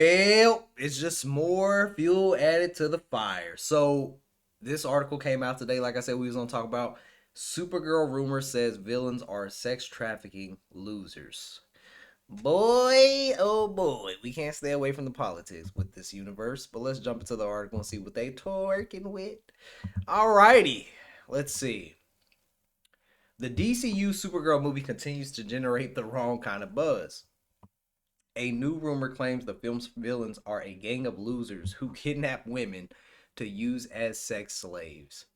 Well, it's just more fuel added to the fire. So this article came out today. Like I said, we was gonna talk about Supergirl rumor says villains are sex trafficking losers. Boy, oh boy, we can't stay away from the politics with this universe. But let's jump into the article and see what they twerking with. Alrighty, let's see. The DCU Supergirl movie continues to generate the wrong kind of buzz. A new rumor claims the film's villains are a gang of losers who kidnap women to use as sex slaves.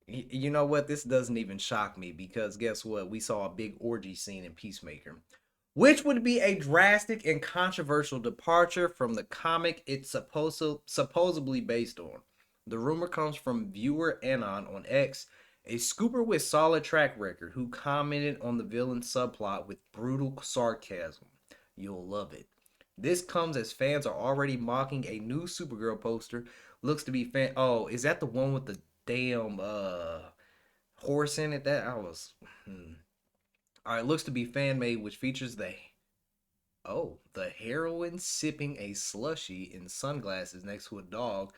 You know what? This doesn't even shock me because guess what? We saw a big orgy scene in Peacemaker, which would be a drastic and controversial departure from the comic it's supposedly based on. The rumor comes from viewer Anon on X, a scooper with solid track record who commented on the villain subplot with brutal sarcasm. You'll love it. This comes as fans are already mocking a new Supergirl poster. Looks to be fan. Oh, is that the one with the damn horse in it? That I was. All right, looks to be fan made, which features the heroine sipping a slushy in sunglasses next to a dog,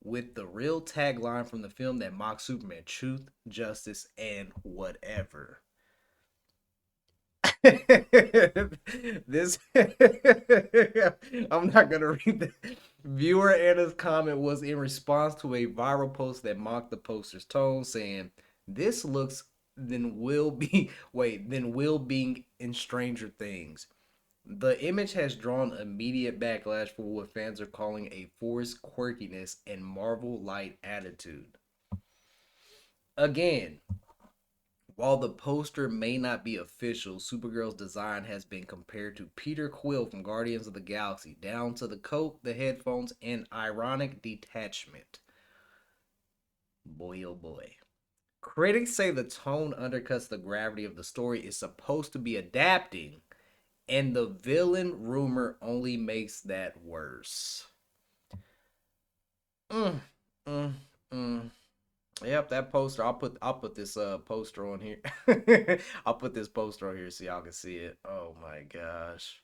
with the real tagline from the film that mocks Superman: truth, justice, and whatever. This I'm not gonna read the viewer Anna's comment was in response to a viral post that mocked the poster's tone, saying, "This looks then will be wait then will being in Stranger Things." The image has drawn immediate backlash for what fans are calling a forced quirkiness and Marvel light attitude. Again, while the poster may not be official, Supergirl's design has been compared to Peter Quill from Guardians of the Galaxy, down to the coat, the headphones, and ironic detachment. Boy, oh boy. Critics say the tone undercuts the gravity of the story is supposed to be adapting, and the villain rumor only makes that worse. Mm, mm, mm. Yep, that poster. I'll put this poster on here. I'll put this poster on here so y'all can see it. Oh my gosh.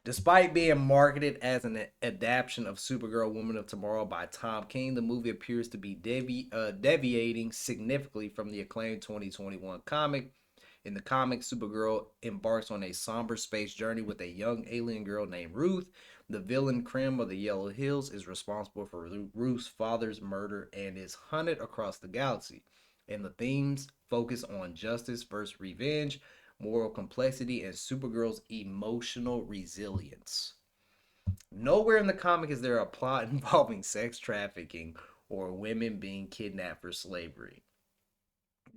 Despite being marketed as an adaptation of Supergirl Woman of Tomorrow by Tom King, the movie appears to be deviating significantly from the acclaimed 2021 comic. In the comic, Supergirl embarks on a somber space journey with a young alien girl named Ruth. The villain Krim of the Yellow Hills is responsible for Ruth's father's murder and is hunted across the galaxy. And the themes focus on justice versus revenge, moral complexity, and Supergirl's emotional resilience. Nowhere in the comic is there a plot involving sex trafficking or women being kidnapped for slavery.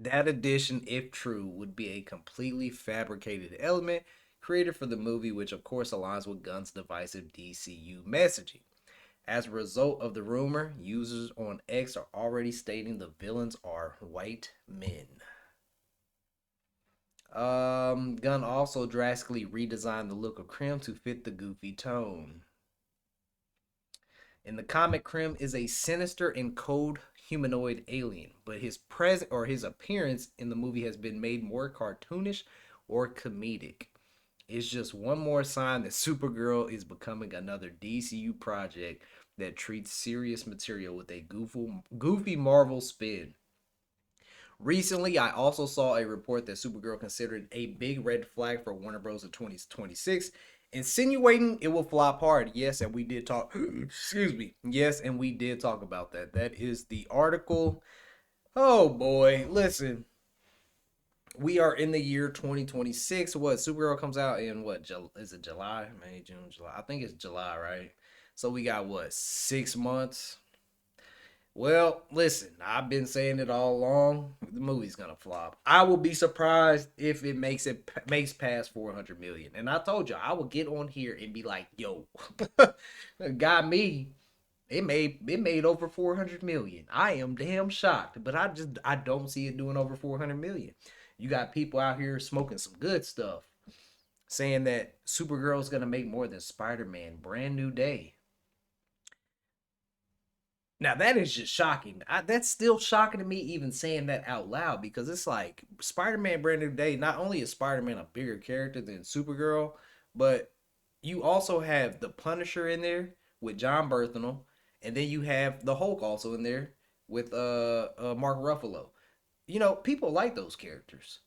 That addition, if true, would be a completely fabricated element created for the movie, which of course aligns with Gunn's divisive DCU messaging. As a result of the rumor, users on X are already stating the villains are white men. Gunn also drastically redesigned the look of Krim to fit the goofy tone. In the comic, Krim is a sinister and cold humanoid alien, but his appearance in the movie has been made more cartoonish or comedic. It's just one more sign that Supergirl is becoming another DCU project that treats serious material with a goofy Marvel spin. Recently, I also saw a report that Supergirl considered a big red flag for Warner Bros. In 2026, insinuating it will flop hard. Yes, and we did talk. Excuse me. Yes, and we did talk about that. That is the article. Oh boy, listen. We are in the year 2026. What Supergirl comes out in what? Is it July? May, June, July? I think it's July, right? So we got what, 6 months? Well, listen, I've been saying it all along. The movie's gonna flop. I will be surprised if it makes past 400 million. And I told you I will get on here and be like, "Yo, got me. It made over 400 million. I am damn shocked, but I don't see it doing over 400 million. You got people out here smoking some good stuff, saying that Supergirl's gonna make more than Spider-Man. Brand New Day. Now that is just shocking. That's still shocking to me even saying that out loud because it's like Spider-Man Brand New Day. Not only is Spider-Man a bigger character than Supergirl, but you also have the Punisher in there with John Berthenel, and then you have the Hulk also in there with Mark Ruffalo. You know, people like those characters.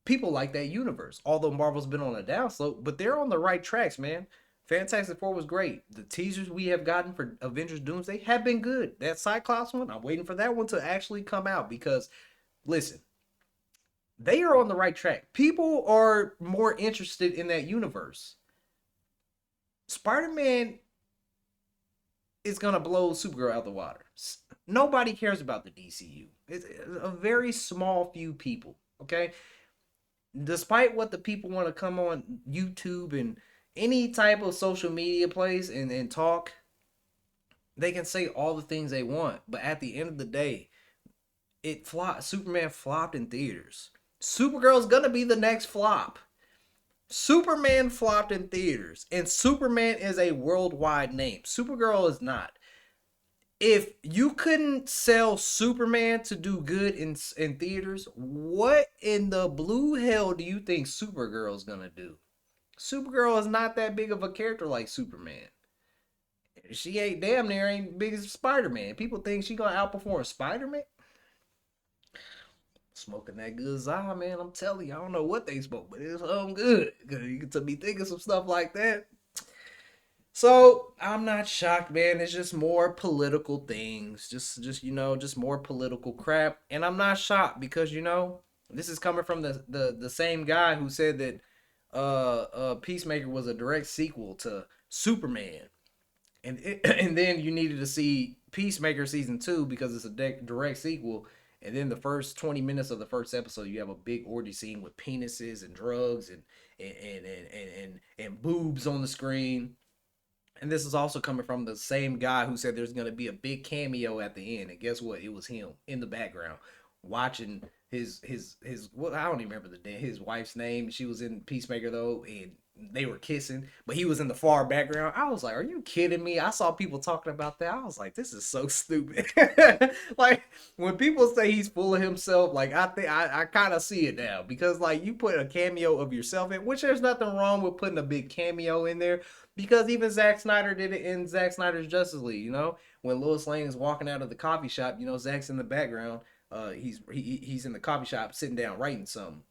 People like that universe. Although Marvel's been on a downslope, but they're on the right tracks, man. Fantastic Four was great. The teasers we have gotten for Avengers Doomsday have been good. That Cyclops one, I'm waiting for that one to actually come out because, listen, they are on the right track. People are more interested in that universe. Spider Man is gonna blow Supergirl out the water. Nobody cares about the DCU. It's a very small few people. Okay, despite what the people want to come on YouTube and any type of social media place and talk, they can say all the things they want. But at the end of the day, it flopped. Superman flopped in theaters. Supergirl's gonna be the next flop. Superman flopped in theaters, and Superman is a worldwide name. Supergirl is not. If you couldn't sell Superman to do good in theaters, what in the blue hell do you think Supergirl's gonna do? Supergirl is not that big of a character like Superman. She ain't damn near ain't big as Spider-Man. People think she gonna outperform Spider-Man. Smoking that good Zah, man. I'm telling you, I don't know what they smoke, but it's good. You get to be thinking some stuff like that. So I'm not shocked, man. It's just more political things, just just more political crap. And I'm not shocked because this is coming from the same guy who said that Peacemaker was a direct sequel to Superman, and then you needed to see Peacemaker season 2 because it's a direct sequel. And then the first 20 minutes of the first episode, you have a big orgy scene with penises and drugs and boobs on the screen. And this is also coming from the same guy who said there's going to be a big cameo at the end. And guess what? It was him in the background watching his well, I don't even remember his wife's name. She was in Peacemaker though, and they were kissing, but he was in the far background. I was like, "Are you kidding me?" I saw people talking about that. I was like, "This is so stupid." Like when people say he's full of himself, like I think I kind of see it now because like you put a cameo of yourself in, which there's nothing wrong with putting a big cameo in there because even Zack Snyder did it in Zack Snyder's Justice League. When Lois Lane is walking out of the coffee shop, Zack's in the background. He's in the coffee shop sitting down writing something.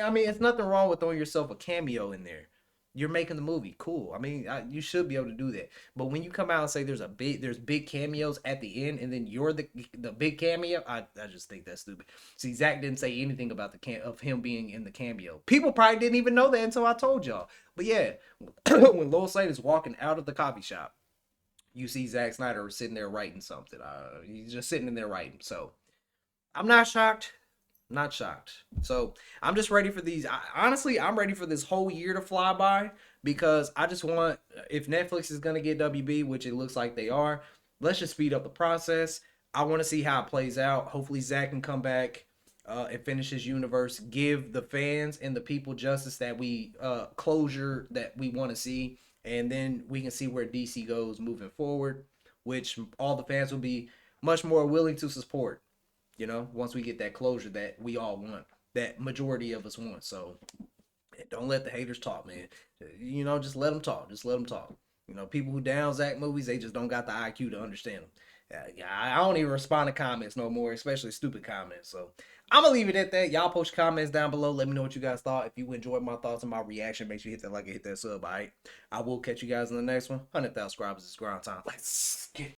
I mean, it's nothing wrong with throwing yourself a cameo in there. You're making the movie, cool. I mean, you should be able to do that. But when you come out and say there's big cameos at the end, and then you're the big cameo, I just think that's stupid. See, Zach didn't say anything about of him being in the cameo. People probably didn't even know that until I told y'all. But yeah, when Lois Lane is walking out of the coffee shop, you see Zack Snyder sitting there writing something. He's just sitting in there writing. So I'm not shocked. Not shocked. So I'm just ready for these. Honestly, I'm ready for this whole year to fly by because I just want, if Netflix is going to get WB, which it looks like they are, let's just speed up the process. I want to see how it plays out. Hopefully, Zach can come back and finish his universe, give the fans and the people justice closure that we want to see. And then we can see where DC goes moving forward, which all the fans will be much more willing to support once we get that closure that we all want, that majority of us want. So don't let the haters talk, man. Just let them talk. Just let them talk. People who down Zach movies, they just don't got the IQ to understand them. I don't even respond to comments no more, especially stupid comments. So I'm gonna leave it at that. Y'all post your comments down below. Let me know what you guys thought. If you enjoyed my thoughts and my reaction, make sure you hit that like and hit that sub. All right. I will catch you guys in the next one. 100,000 subscribers is ground time. Let's get